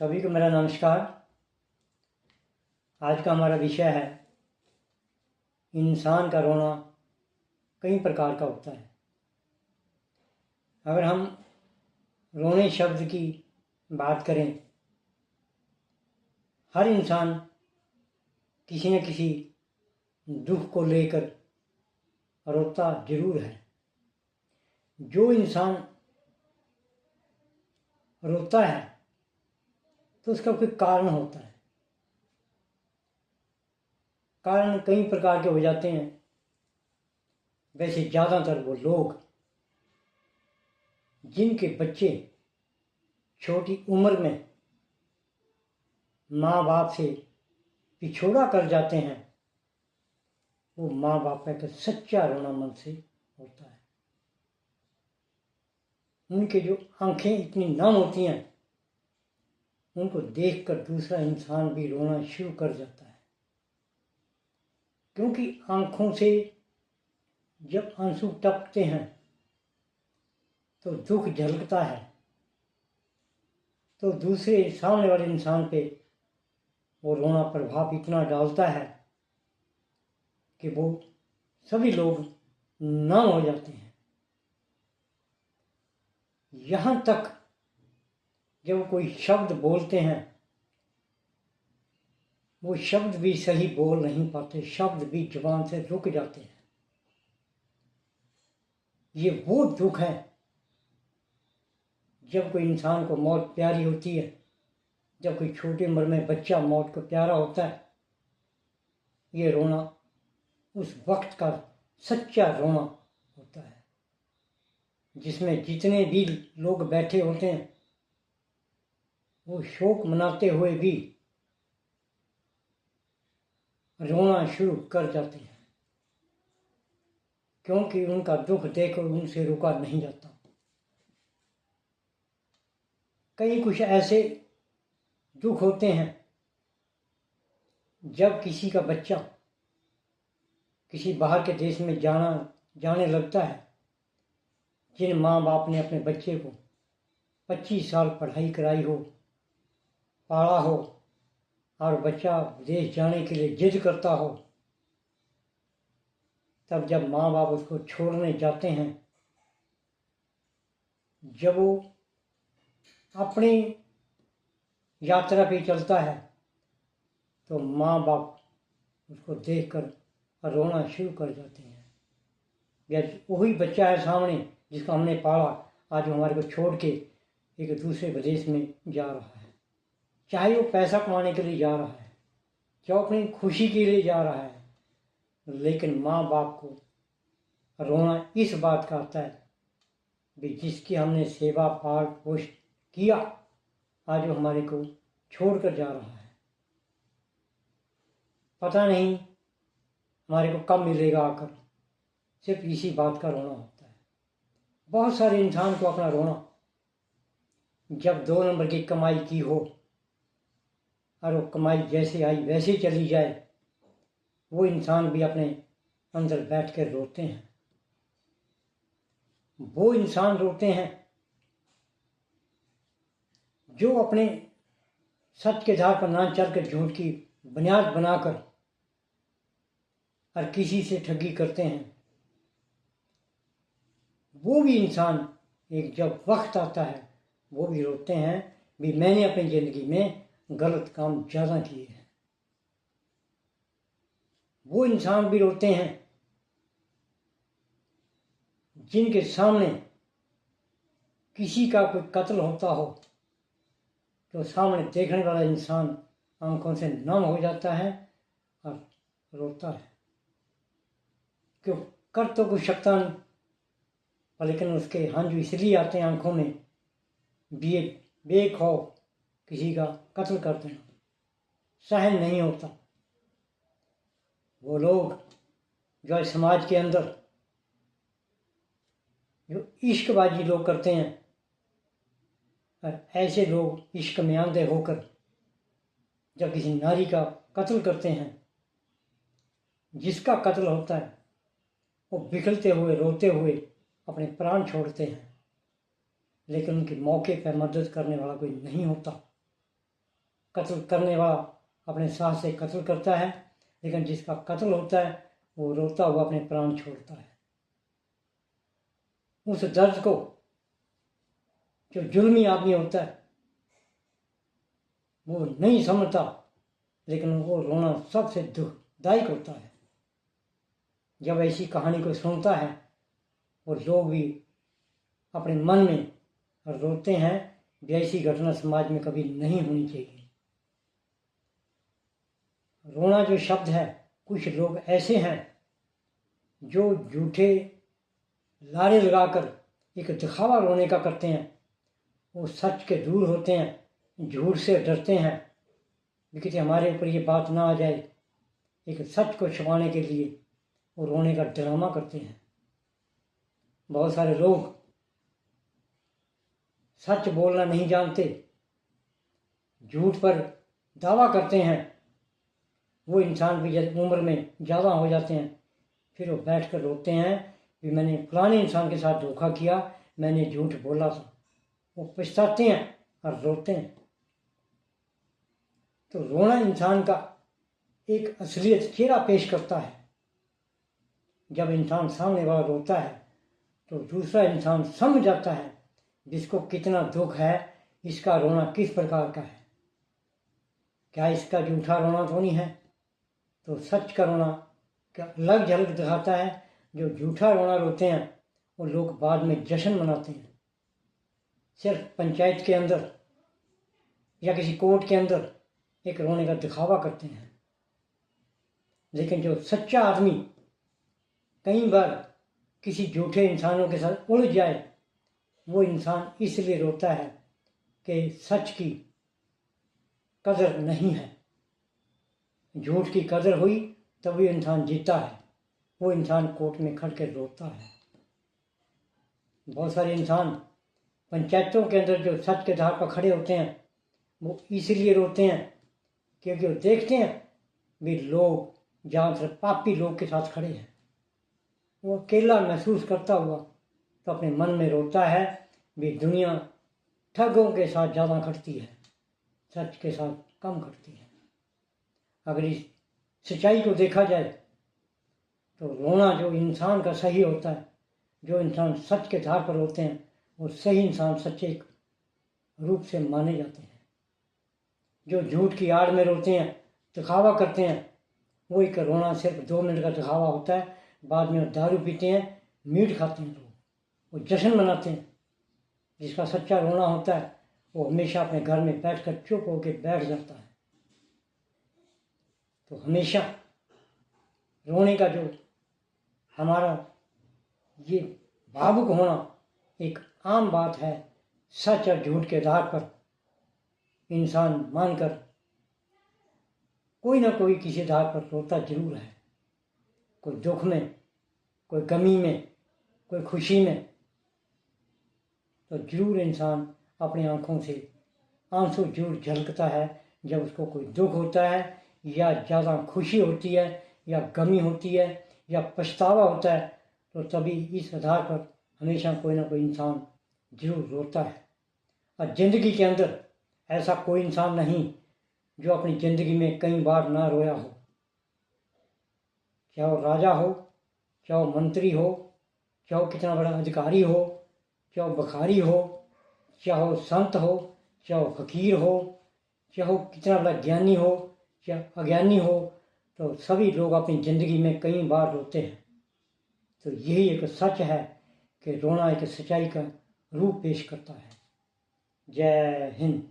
सभी को मेरा नमस्कार। आज का हमारा विषय है इंसान का रोना कई प्रकार का होता है। अगर हम रोने शब्द की बात करें, हर इंसान किसी न किसी दुख को लेकर रोता जरूर है। जो इंसान रोता है तो उसका कोई कारण होता है। कारण कई प्रकार के हो जाते हैं। वैसे ज़्यादातर वो लोग जिनके बच्चे छोटी उम्र में माँ बाप से पिछोड़ा कर जाते हैं, वो माँ बाप का सच्चा रोना मन से होता है। उनके जो आंखें इतनी नम होती हैं, उनको देखकर दूसरा इंसान भी रोना शुरू कर जाता है। क्योंकि आंखों से जब आंसू टपकते हैं तो दुख झलकता है, तो दूसरे सामने वाले इंसान पे वो रोना प्रभाव इतना डालता है कि वो सभी लोग नम हो जाते हैं। यहाँ तक जब कोई शब्द बोलते हैं, वो शब्द भी सही बोल नहीं पाते, शब्द भी जुबान से रुक जाते हैं। ये वो दुख है जब कोई इंसान को मौत प्यारी होती है, जब कोई छोटी उम्र में बच्चा मौत को प्यारा होता है। ये रोना उस वक्त का सच्चा रोना होता है, जिसमें जितने भी लोग बैठे होते हैं वो शोक मनाते हुए भी रोना शुरू कर जाते हैं, क्योंकि उनका दुख देखकर उनसे रुका नहीं जाता। कई कुछ ऐसे दुख होते हैं जब किसी का बच्चा किसी बाहर के देश में जाने लगता है। जिन माँ बाप ने अपने बच्चे को 25 साल पढ़ाई कराई हो, पाला हो, और बच्चा विदेश जाने के लिए जिद करता हो, तब जब माँ बाप उसको छोड़ने जाते हैं, जब वो अपनी यात्रा पे चलता है, तो माँ बाप उसको देखकर रोना शुरू कर जाते हैं। या वही बच्चा है सामने जिसको हमने पाला, आज वो हमारे को छोड़ के एक दूसरे प्रदेश में जा रहा है। चाहे वो पैसा कमाने के लिए जा रहा है, चाहे अपनी खुशी के लिए जा रहा है, लेकिन माँ बाप को रोना इस बात का आता है भी जिसकी हमने सेवा पाल पोष किया, आज वो हमारे को छोड़ कर जा रहा है। पता नहीं हमारे को कब मिलेगा आकर। सिर्फ इसी बात का रोना होता है। बहुत सारे इंसान को अपना रोना, जब 2 नंबर की कमाई की हो और वो कमाई जैसे आई वैसे चली जाए, वो इंसान भी अपने अंदर बैठ कर रोते हैं। वो इंसान रोते हैं जो अपने सच के धार पर ना चलकर झूठ की बुनियाद बनाकर और किसी से ठगी करते हैं। वो भी इंसान एक जब वक्त आता है, वो भी रोते हैं भी मैंने अपनी ज़िंदगी में गलत काम ज़्यादा किए हैं। वो इंसान भी रोते हैं जिनके सामने किसी का कोई कत्ल होता हो, तो सामने देखने वाला इंसान आंखों से नम हो जाता है और रोता है। क्यों? कर तो कुछ सकता नहीं, लेकिन उसके हंजू इसलिए आते हैं आंखों में, बेखौफ किसी का कत्ल कर देना सहन नहीं होता। वो लोग जो समाज के अंदर जो इश्कबाजी लोग करते हैं, और ऐसे लोग इश्क में अंधे होकर जब किसी नारी का कत्ल करते हैं, जिसका कत्ल होता है वो बिखरते हुए रोते हुए अपने प्राण छोड़ते हैं, लेकिन उनके मौके पर मदद करने वाला कोई नहीं होता। कत्ल करने वाला अपने साथ से कत्ल करता है, लेकिन जिसका कत्ल होता है वो रोता हुआ अपने प्राण छोड़ता है। उस दर्द को जो जुल्मी आदमी होता है वो नहीं समझता, लेकिन वो रोना सबसे दुखदायक होता है। जब ऐसी कहानी को सुनता है और लोग भी अपने मन में रोते हैं, भी ऐसी घटना समाज में कभी नहीं होनी चाहिए। रोना जो शब्द है, कुछ लोग ऐसे हैं जो झूठे लारे लगाकर एक दिखावा रोने का करते हैं। वो सच के दूर होते हैं, झूठ से डरते हैं कि हमारे ऊपर ये बात ना आ जाए। एक सच को छुपाने के लिए वो रोने का ड्रामा करते हैं। बहुत सारे लोग सच बोलना नहीं जानते, झूठ पर दावा करते हैं। वो इंसान भी जब उम्र में ज़्यादा हो जाते हैं, फिर वो बैठ कर रोते हैं कि मैंने फलाने इंसान के साथ धोखा किया, मैंने झूठ बोला था। वो पछताते हैं और रोते हैं। तो रोना इंसान का एक असलियत चेहरा पेश करता है। जब इंसान सामने वाला रोता है तो दूसरा इंसान समझ जाता है जिसको कितना दुख है, इसका रोना किस प्रकार का है। क्या इसका झूठा रोना तो नहीं है? तो सच का रोना क्या अलग झलक दिखाता है। जो झूठा रोना रोते हैं वो लोग बाद में जश्न मनाते हैं। सिर्फ पंचायत के अंदर या किसी कोर्ट के अंदर एक रोने का दिखावा करते हैं, लेकिन जो सच्चा आदमी कई बार किसी झूठे इंसानों के साथ उलझ जाए, वो इंसान इसलिए रोता है कि सच की कदर नहीं है। झूठ की कदर हुई तभी इंसान जीता है। वो इंसान कोर्ट में खड़ के रोता है। बहुत सारे इंसान पंचायतों के अंदर जो सच के धार पर खड़े होते हैं वो इसलिए रोते हैं क्योंकि वो देखते हैं भी लोग जहाँ से पापी लोग के साथ खड़े हैं। वो अकेला महसूस करता हुआ तो अपने मन में रोता है भी दुनिया ठगों के साथ ज़्यादा खड़ती है, सच के साथ कम खड़ती है। अगर इस सच्चाई को देखा जाए तो रोना जो इंसान का सही होता है, जो इंसान सच के धार पर होते हैं, वो सही इंसान सच्चे रूप से माने जाते हैं। जो झूठ की आड़ में रोते हैं, दिखावा करते हैं, वो एक रोना सिर्फ 2 मिनट का दिखावा होता है। बाद में दारू पीते हैं, मीट खाते हैं, लोग वो जश्न मनाते हैं। जिसका सच्चा रोना होता है वो हमेशा अपने घर में बैठकर चुप होकर बैठ जाता है। तो हमेशा रोने का जो हमारा ये भावुक होना एक आम बात है। सच और झूठ के आधार पर इंसान मानकर कोई ना कोई किसी आधार पर रोता जरूर है। कोई दुख में, कोई गमी में, कोई खुशी में, तो जरूर इंसान अपनी आंखों से आंसू जरूर झलकता है। जब उसको कोई दुख होता है या ज़्यादा खुशी होती है या गमी होती है या पछतावा होता है, तो तभी इस आधार पर हमेशा कोई ना कोई इंसान जरूर रोता है। और ज़िंदगी के अंदर ऐसा कोई इंसान नहीं जो अपनी ज़िंदगी में कई बार ना रोया हो। चाहे वो राजा हो, चाहे वो मंत्री हो, चाहे वो कितना बड़ा अधिकारी हो, चाहे वो भिखारी हो, चाहे वो संत हो, चाहे वो फकीर हो, चाहे वो कितना बड़ा ज्ञानी हो, चाहे अज्ञानी हो, तो सभी लोग अपनी ज़िंदगी में कई बार रोते हैं। तो यही एक सच है कि रोना एक सच्चाई का रूप पेश करता है। जय हिंद।